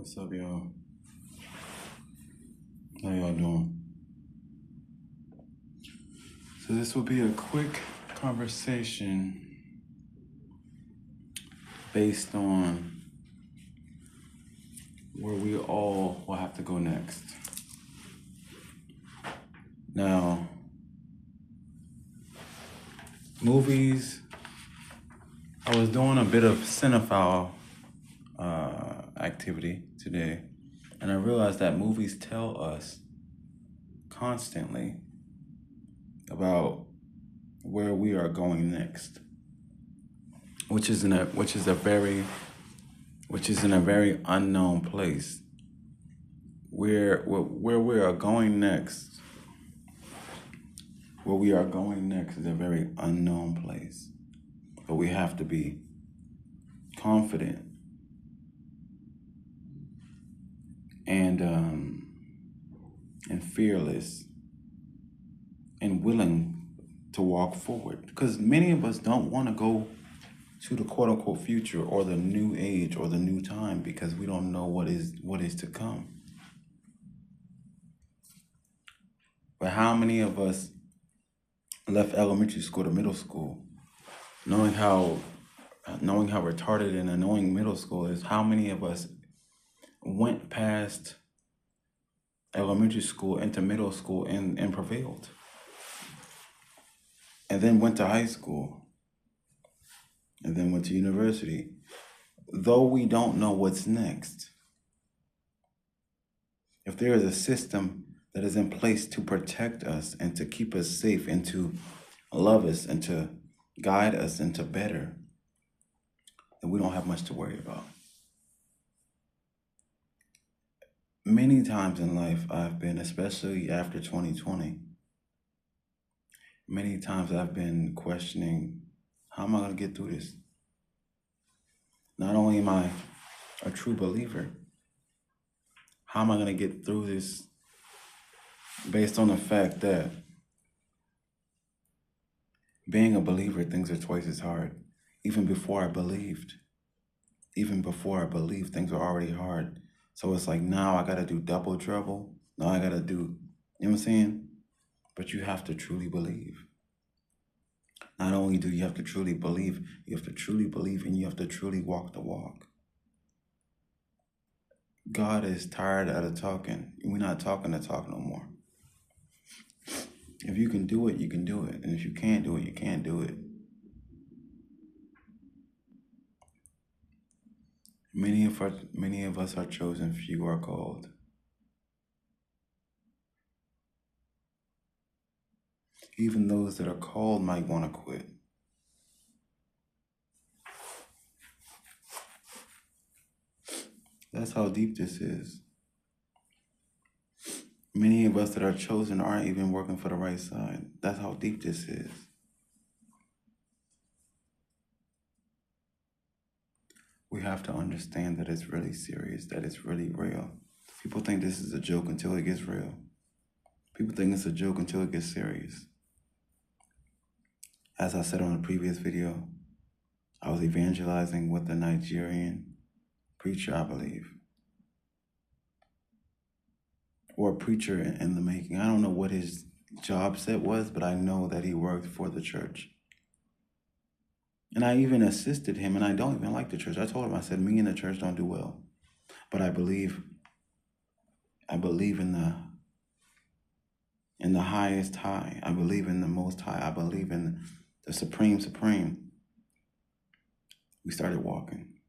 What's up, y'all? How y'all doing? So this will be a quick conversation based on where we all will have to go next. Now, movies, I was doing a bit of cinephile activity today, and I realized that movies tell us constantly about where we are going next, which is in a very unknown place. Where we are going next, where we are going next is a very unknown place, but we have to be confident and fearless and willing to walk forward, because many of us don't want to go to the quote unquote future or the new age or the new time because we don't know what is to come. But how many of us left elementary school to middle school knowing how retarded and annoying middle school is? How many of us went past elementary school into middle school and prevailed, and then went to high school, and then went to university, though we don't know what's next? If there is a system that is in place to protect us and to keep us safe and to love us and to guide us into better, then we don't have much to worry about. Many times in life I've been, especially after 2020, many times I've been questioning, how am I going to get through this? Not only am I a true believer, how am I going to get through this based on the fact that being a believer, things are twice as hard. Even before I believed, things were already hard. So it's like, now I got to do double trouble. Now I got to do, you know what I'm saying? But you have to truly believe. Not only do you have to truly believe, you have to truly believe and you have to truly walk the walk. God is tired out of talking. We're not talking the talk no more. If you can do it, you can do it. And if you can't do it, you can't do it. Many of us are chosen, few are called. Even those that are called might want to quit. That's how deep this is. Many of us that are chosen aren't even working for the right side. That's how deep this is. We have to understand that it's really serious, that it's really real. People think this is a joke until it gets real. People think it's a joke until it gets serious. As I said on a previous video, I was evangelizing with a Nigerian preacher, I believe. Or a preacher in the making. I don't know what his job set was, but I know that he worked for the church. And I even assisted him, and I don't even like the church. I told him, I said, me and the church don't do well. But I believe in the highest high. I believe in the most high. I believe in the supreme. We started walking.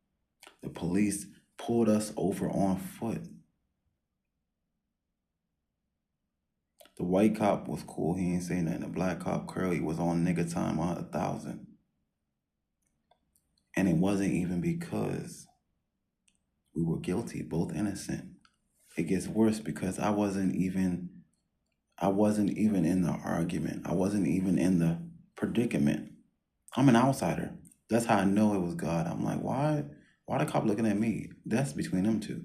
The police pulled us over on foot. The white cop was cool. He ain't saying nothing. The black cop, Curly, was on nigga time 100,000. And it wasn't even because we were guilty, both innocent. It gets worse because I wasn't even in the argument. I wasn't even in the predicament. I'm an outsider. That's how I know it was God. I'm like, why the cop looking at me? That's between them two.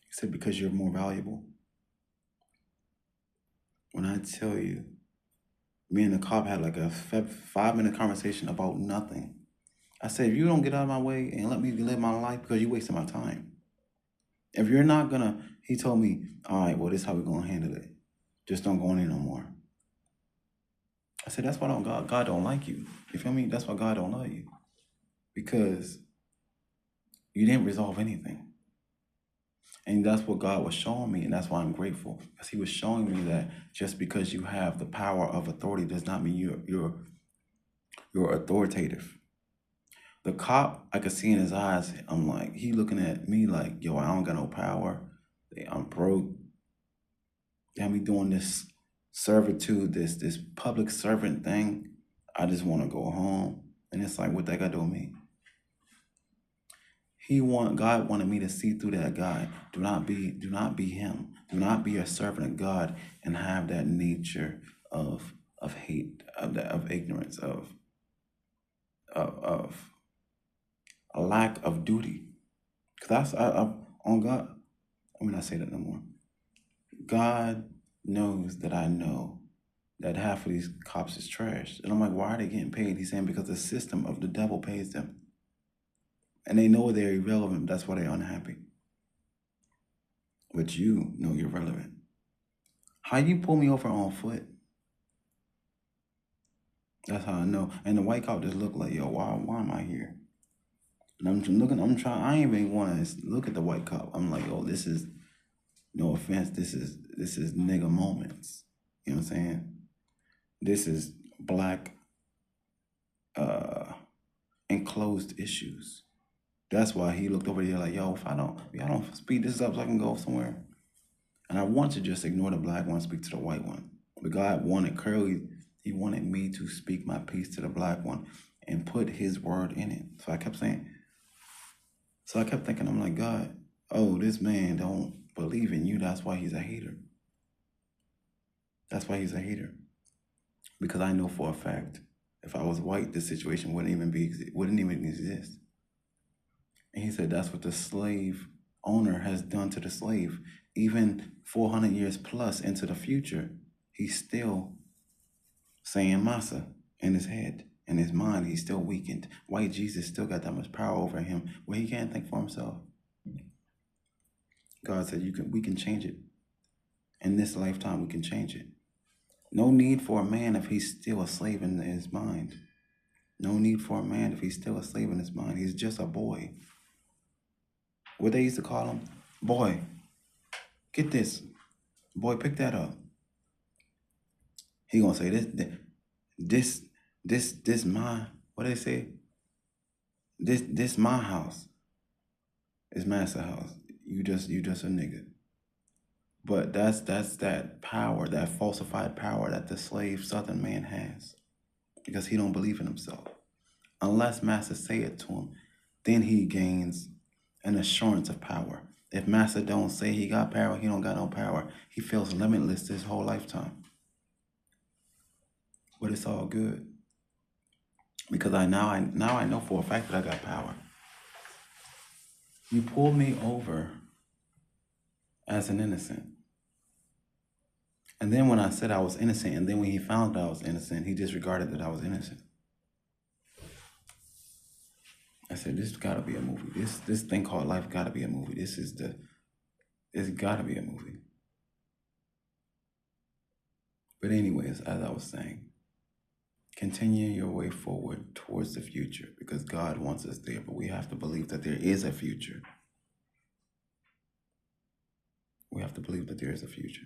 He said, because you're more valuable. When I tell you, me and the cop had like a 5-minute conversation about nothing. I said, if you don't get out of my way and let me live my life because you're wasting my time. If you're not gonna, he told me, all right, well, this is how we're gonna handle it. Just don't go in there no more. I said, that's why God don't like you. You feel me? That's why God don't love you. Because you didn't resolve anything. And that's what God was showing me, and that's why I'm grateful. Because he was showing me that just because you have the power of authority does not mean you're authoritative. The cop, I could see in his eyes, I'm like, he looking at me like, yo, I don't got no power. I'm broke. They have me doing this servitude, this public servant thing. I just want to go home. And it's like, what that got to do with me? God wanted me to see through that guy. Do not be him. Do not be a servant of God and have that nature of hate, of ignorance, of a lack of duty. Because I on God. I mean, I say that no more. God knows that I know that half of these cops is trash. And I'm like, why are they getting paid? He's saying because the system of the devil pays them. And they know they're irrelevant. That's why they're unhappy. But you know you're relevant. How you pull me over on foot? That's how I know. And the white cop just looked like, yo, why am I here? And I'm trying, I ain't even want to look at the white cop. I'm like, oh, this is, no offense, this is nigga moments. You know what I'm saying? This is black enclosed issues. That's why he looked over there like, yo, if I don't speed this up so I can go somewhere. And I want to just ignore the black one, speak to the white one. But God wanted Curly, he wanted me to speak my piece to the black one and put his word in it. So I kept thinking, I'm like, God, oh, this man don't believe in you. That's why he's a hater. That's why he's a hater. Because I know for a fact, if I was white, this situation wouldn't even exist. And he said that's what the slave owner has done to the slave. Even 400 years plus into the future, he's still saying massa in his head, in his mind. He's still weakened. White Jesus still got that much power over him where he can't think for himself. God said we can change it. In this lifetime, we can change it. No need for a man if he's still a slave in his mind. No need for a man if he's still a slave in his mind. He's just a boy. What they used to call him? Boy, get this. Boy, pick that up. He gonna say this my, what they say? This my house. It's master house. You just a nigga. But that's that power, that falsified power that the slave Southern man has. Because he don't believe in himself. Unless master say it to him, then he gains an assurance of power. If master don't say he got power, he don't got no power. He feels limitless his whole lifetime. But it's all good. Because I know for a fact that I got power. You pulled me over as an innocent. And then when I said I was innocent, and then when he found that I was innocent, he disregarded that I was innocent. I said, this gotta be a movie. This thing called life gotta be a movie. It's gotta be a movie. But anyways, as I was saying, continue your way forward towards the future because God wants us there, but we have to believe that there is a future. We have to believe that there is a future.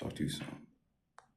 Talk to you soon.